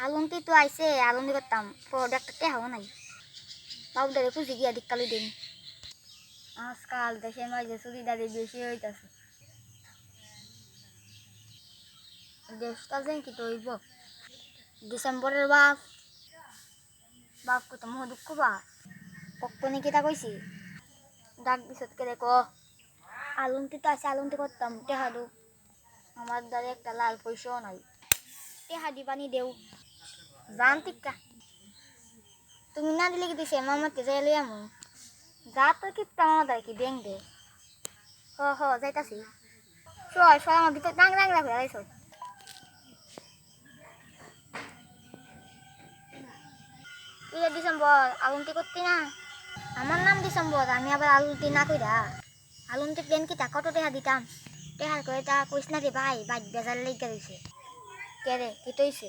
আলুন্তি তো আইসে আলুন্তি করতাম প্রোডাক্টতে হাও নাই বাবুদারে খুঁজে গিয়া দিককালু দিন আজকাল দেশের মাঝে চুরিদারি বেশি হইতাছে দেশটা যেন কি তৈব ডিসেম্বরের বাপ কত মোহ দুঃখ বা কখনই কেটা কইছি ডাক দিছত কে দেখো আলুন্তি তো আছে আলুন্তি করতাম টেহাদু আমার দ্বারে একটা লাল পয়সাও নাই টেহা দিবানি দেও জান টিকা তুমি না দিলে কি দিছে মামাকে যাই লই আমু যা তো কি আমার কি ব্যাংক দে হ যাইতাছি সয় সয় আমার ভিতর ডাং ডাং রাখে আইছ ইয়ে ডিসেম্বর আলুন্তি করতি না আমার নাম ডিসেম্বর আমি আবার আলুন্তি না কইরা আলুন্তি প্লেন কি কত টেহা দিতাম টেহার করে তা কইস না রে ভাই বাইক বেজার লেগে রয়েছে কে রে কি তৈছে